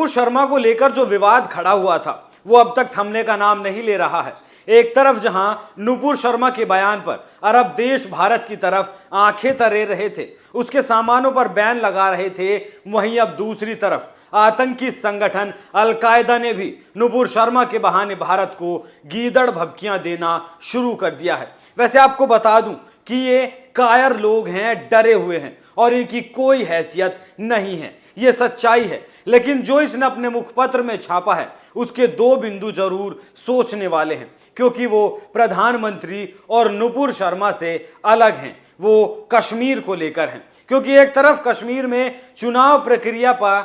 नुपुर शर्मा को लेकर जो विवाद खड़ा हुआ था वो अब तक थमने का नाम नहीं ले रहा है। एक तरफ जहां नुपुर शर्मा के बयान पर अरब देश भारत की तरफ आंखें तरे रहे थे, उसके सामानों पर बैन लगा रहे थे, वहीं अब दूसरी तरफ आतंकी संगठन अल-कायदा ने भी नुपुर शर्मा के बहाने भारत को गीदड़ भभकियां देना शुरू कर दिया है। वैसे आपको बता दूं कि ये कायर लोग हैं, डरे हुए हैं और इनकी कोई हैसियत नहीं है, ये सच्चाई है। लेकिन जो इसने अपने मुखपत्र में छापा है उसके दो बिंदु जरूर सोचने वाले हैं, क्योंकि वो प्रधानमंत्री और नुपुर शर्मा से अलग हैं। वो कश्मीर को लेकर हैं, क्योंकि एक तरफ कश्मीर में चुनाव प्रक्रिया पर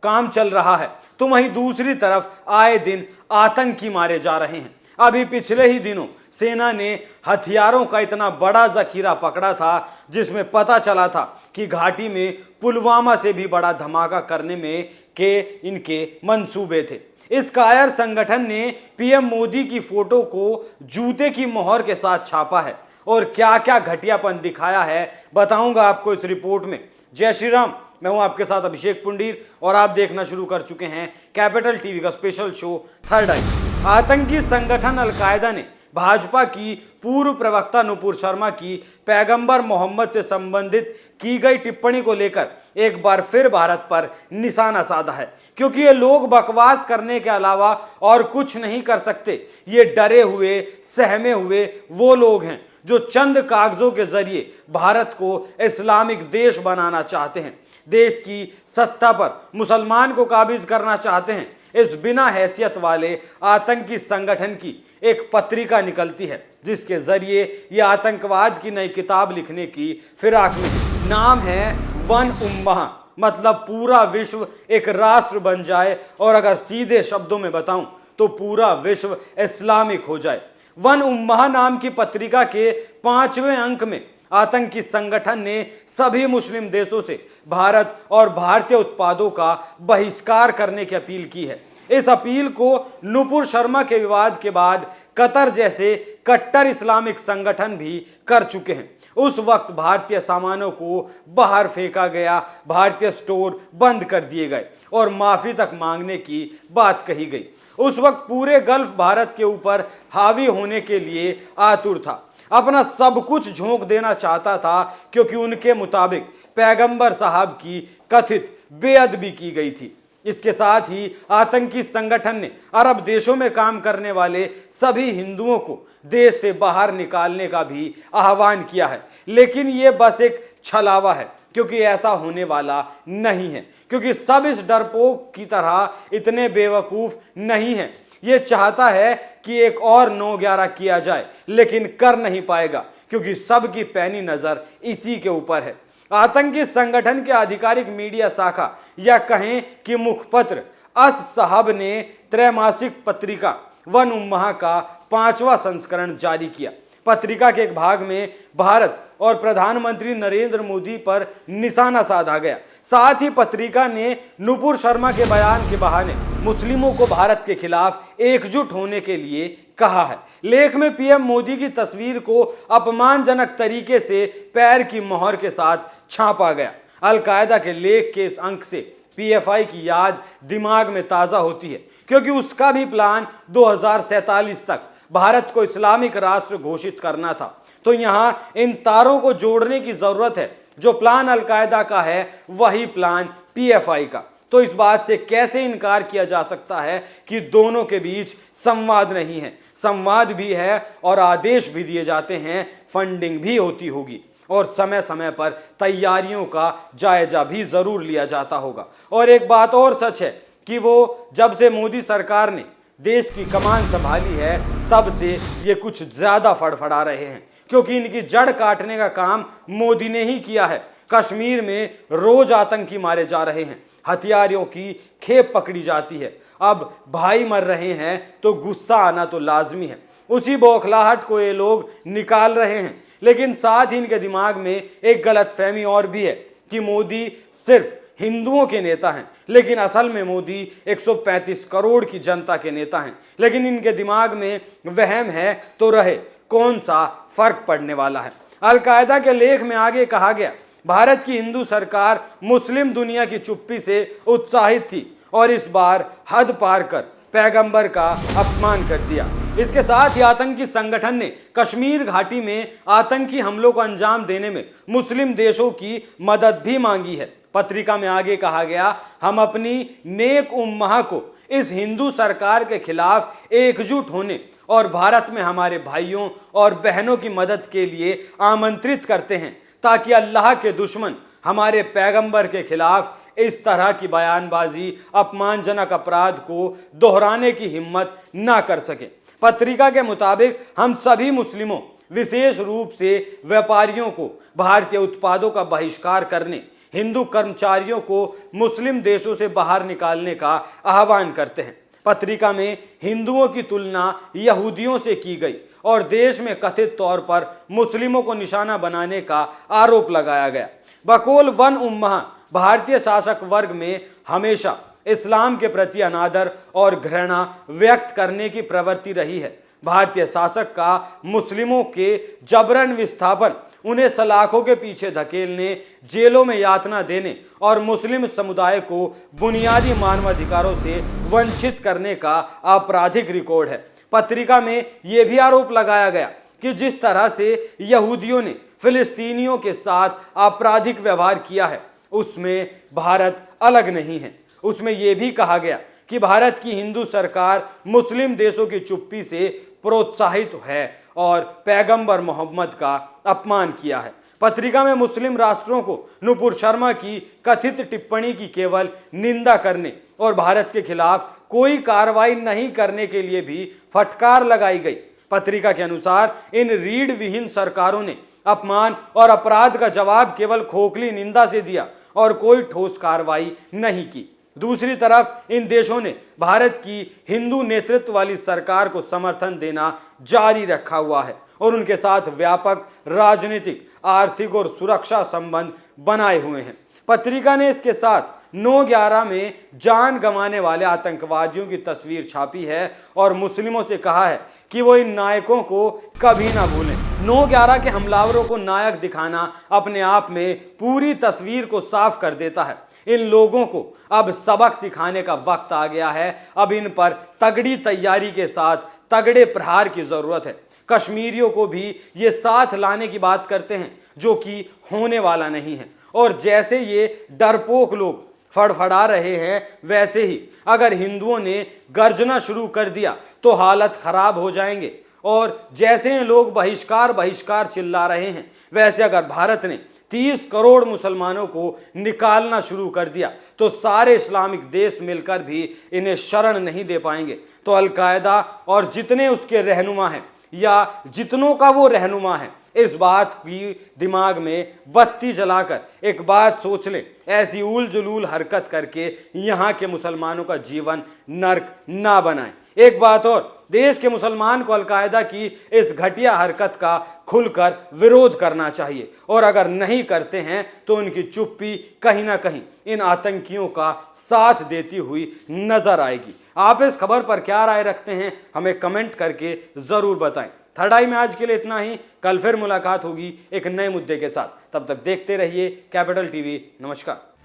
काम चल रहा है तो वहीं दूसरी तरफ आए दिन आतंकी मारे जा रहे हैं। अभी पिछले ही दिनों सेना ने हथियारों का इतना बड़ा जखीरा पकड़ा था जिसमें पता चला था कि घाटी में पुलवामा से भी बड़ा धमाका करने में के इनके मंसूबे थे। इस कायर संगठन ने पीएम मोदी की फोटो को जूते की मोहर के साथ छापा है और क्या क्या घटियापन दिखाया है बताऊंगा आपको इस रिपोर्ट में। जय श्री राम, मैं हूं आपके साथ अभिषेक पुंडीर और आप देखना शुरू कर चुके हैं कैपिटल टीवी का स्पेशल शो थर्ड आई। आतंकी संगठन अल-कायदा ने भाजपा की पूर्व प्रवक्ता नुपुर शर्मा की पैगंबर मोहम्मद से संबंधित की गई टिप्पणी को लेकर एक बार फिर भारत पर निशाना साधा है, क्योंकि ये लोग बकवास करने के अलावा और कुछ नहीं कर सकते। ये डरे हुए सहमे हुए वो लोग हैं जो चंद कागजों के जरिए भारत को इस्लामिक देश बनाना चाहते हैं, देश की सत्ता पर मुसलमान को काबिज करना चाहते हैं। इस बिना हैसियत वाले आतंकी संगठन की एक पत्रिका निकलती है जिसके जरिए ये आतंकवाद की नई किताब लिखने की फिराक में है। नाम है वन उम्मह, मतलब पूरा विश्व एक राष्ट्र बन जाए, और अगर सीधे शब्दों में बताऊं तो पूरा विश्व इस्लामिक हो जाए। वन उम्मह नाम की पत्रिका के 5वें अंक में आतंकी संगठन ने सभी मुस्लिम देशों से भारत और भारतीय उत्पादों का बहिष्कार करने की अपील की है। इस अपील को नुपुर शर्मा के विवाद के बाद कतर जैसे कट्टर इस्लामिक संगठन भी कर चुके हैं। उस वक्त भारतीय सामानों को बाहर फेंका गया, भारतीय स्टोर बंद कर दिए गए और माफी तक मांगने की बात कही गई। उस वक्त पूरे गल्फ भारत के ऊपर हावी होने के लिए आतुर था, अपना सब कुछ झोंक देना चाहता था, क्योंकि उनके मुताबिक पैगंबर साहब की कथित बेअदबी की गई थी। इसके साथ ही आतंकी संगठन ने अरब देशों में काम करने वाले सभी हिंदुओं को देश से बाहर निकालने का भी आह्वान किया है। लेकिन ये बस एक छलावा है, क्योंकि ऐसा होने वाला नहीं है, क्योंकि सब इस डरपोक की तरह इतने बेवकूफ नहीं हैं। ये चाहता है कि एक और 9/11 किया जाए, लेकिन कर नहीं पाएगा, क्योंकि सबकी पैनी नजर इसी के ऊपर है। आतंकी संगठन के आधिकारिक मीडिया शाखा या कहें कि मुखपत्र अस साहब ने त्रैमासिक पत्रिका वन उम्मह का 5वां संस्करण जारी किया। पत्रिका के एक भाग में भारत और प्रधानमंत्री नरेंद्र मोदी पर निशाना साधा गया। साथ ही पत्रिका ने नुपुर शर्मा के बयान के बहाने मुस्लिमों को भारत के खिलाफ एकजुट होने के लिए कहा है। लेख में पीएम मोदी की तस्वीर को अपमानजनक तरीके से पैर की मोहर के साथ छापा गया। अल-कायदा के लेख के इस अंक से पीएफआई की याद दिमाग में ताज़ा होती है, क्योंकि उसका भी प्लान 2047 तक भारत को इस्लामिक राष्ट्र घोषित करना था। तो यहां इन तारों को जोड़ने की जरूरत है। जो प्लान अल-कायदा का है वही प्लान पीएफआई का। तो इस बात से कैसे इनकार किया जा सकता है कि दोनों के बीच संवाद नहीं है? संवाद भी है और आदेश भी दिए जाते हैं, फंडिंग भी होती होगी और समय समय पर तैयारियों का जायजा भी जरूर लिया जाता होगा। और एक बात और सच है कि वो जब से मोदी सरकार ने देश की कमान संभाली है तब से ये कुछ ज्यादा फड़फड़ा रहे हैं, क्योंकि इनकी जड़ काटने का काम मोदी ने ही किया है। कश्मीर में रोज आतंकी मारे जा रहे हैं, हथियारों की खेप पकड़ी जाती है। अब भाई मर रहे हैं तो गुस्सा आना तो लाजमी है। उसी बौखलाहट को ये लोग निकाल रहे हैं। लेकिन साथ ही इनके दिमाग में एक गलतफहमी और भी है कि मोदी सिर्फ हिंदुओं के नेता हैं, लेकिन असल में मोदी 135 करोड़ की जनता के नेता हैं। लेकिन इनके दिमाग में वहम है तो रहे, कौन सा फर्क पड़ने वाला है। अल-कायदा के लेख में आगे कहा गया, भारत की हिंदू सरकार मुस्लिम दुनिया की चुप्पी से उत्साहित थी और इस बार हद पार कर पैगंबर का अपमान कर दिया। इसके साथ ही आतंकी संगठन ने कश्मीर घाटी में आतंकी हमलों को अंजाम देने में मुस्लिम देशों की मदद भी मांगी है। पत्रिका में आगे कहा गया, हम अपनी नेक उम्मा को इस हिंदू सरकार के खिलाफ एकजुट होने और भारत में हमारे भाइयों और बहनों की मदद के लिए आमंत्रित करते हैं, ताकि अल्लाह के दुश्मन हमारे पैगंबर के खिलाफ इस तरह की बयानबाजी, अपमानजनक अपराध को दोहराने की हिम्मत ना कर सके। पत्रिका के मुताबिक हम सभी मुस्लिमों, विशेष रूप से व्यापारियों को भारतीय उत्पादों का बहिष्कार करने, हिंदू कर्मचारियों को मुस्लिम देशों से बाहर निकालने का आह्वान करते हैं। पत्रिका में हिंदुओं की तुलना यहूदियों से की गई और देश में कथित तौर पर मुस्लिमों को निशाना बनाने का आरोप लगाया गया। बकौल वन उम्मा, भारतीय शासक वर्ग में हमेशा इस्लाम के प्रति अनादर और घृणा व्यक्त करने की प्रवृत्ति रही है। भारतीय शासक का मुस्लिमों के जबरन विस्थापन, उन्हें सलाखों के पीछे धकेलने, जेलों में यातना देने और मुस्लिम समुदाय को बुनियादी मानवाधिकारों से वंचित करने का आपराधिक रिकॉर्ड है। पत्रिका में यह भी आरोप लगाया गया कि जिस तरह से यहूदियों ने फिलिस्तीनियों के साथ आपराधिक व्यवहार किया है, उसमें भारत अलग नहीं है। उसमें यह भी कहा गया कि भारत की हिंदू सरकार मुस्लिम देशों की चुप्पी से प्रोत्साहित है और पैगंबर मोहम्मद का अपमान किया है। पत्रिका में मुस्लिम राष्ट्रों को नुपुर शर्मा की कथित टिप्पणी की केवल निंदा करने और भारत के खिलाफ कोई कार्रवाई नहीं करने के लिए भी फटकार लगाई गई। पत्रिका के अनुसार इन रीढ़ विहीन सरकारों ने अपमान और अपराध का जवाब केवल खोखली निंदा से दिया और कोई ठोस कार्रवाई नहीं की। दूसरी तरफ इन देशों ने भारत की हिंदू नेतृत्व वाली सरकार को समर्थन देना जारी रखा हुआ है और उनके साथ व्यापक राजनीतिक, आर्थिक और सुरक्षा संबंध बनाए हुए हैं। पत्रिका ने इसके साथ 9/11 में जान गंवाने वाले आतंकवादियों की तस्वीर छापी है और मुस्लिमों से कहा है कि वो इन नायकों को कभी ना भूलें। 9/11 के हमलावरों को नायक दिखाना अपने आप में पूरी तस्वीर को साफ कर देता है। इन लोगों को अब सबक सिखाने का वक्त आ गया है। अब इन पर तगड़ी तैयारी के साथ तगड़े प्रहार की जरूरत है। कश्मीरियों को भी ये साथ लाने की बात करते हैं, जो कि होने वाला नहीं है। और जैसे ये डरपोक लोग फड़फड़ा रहे हैं, वैसे ही अगर हिंदुओं ने गर्जना शुरू कर दिया तो हालत खराब हो जाएंगे। और जैसे ये लोग बहिष्कार बहिष्कार चिल्ला रहे हैं, वैसे अगर भारत ने 30 करोड़ मुसलमानों को निकालना शुरू कर दिया तो सारे इस्लामिक देश मिलकर भी इन्हें शरण नहीं दे पाएंगे। तो अलकायदा और जितने उसके रहनुमा हैं या जितनों का वो रहनुमा है, इस बात की दिमाग में बत्ती जलाकर एक बात सोच लें, ऐसी उल जुलूल हरकत करके यहाँ के मुसलमानों का जीवन नर्क ना बनाएं। एक बात और, देश के मुसलमान को अलकायदा की इस घटिया हरकत का खुलकर विरोध करना चाहिए और अगर नहीं करते हैं तो उनकी चुप्पी कहीं ना कहीं इन आतंकियों का साथ देती हुई नजर आएगी। आप इस खबर पर क्या राय रखते हैं, हमें कमेंट करके जरूर बताएं। थर्ड आई में आज के लिए इतना ही। कल फिर मुलाकात होगी एक नए मुद्दे के साथ। तब तक देखते रहिए कैपिटल टीवी। नमस्कार।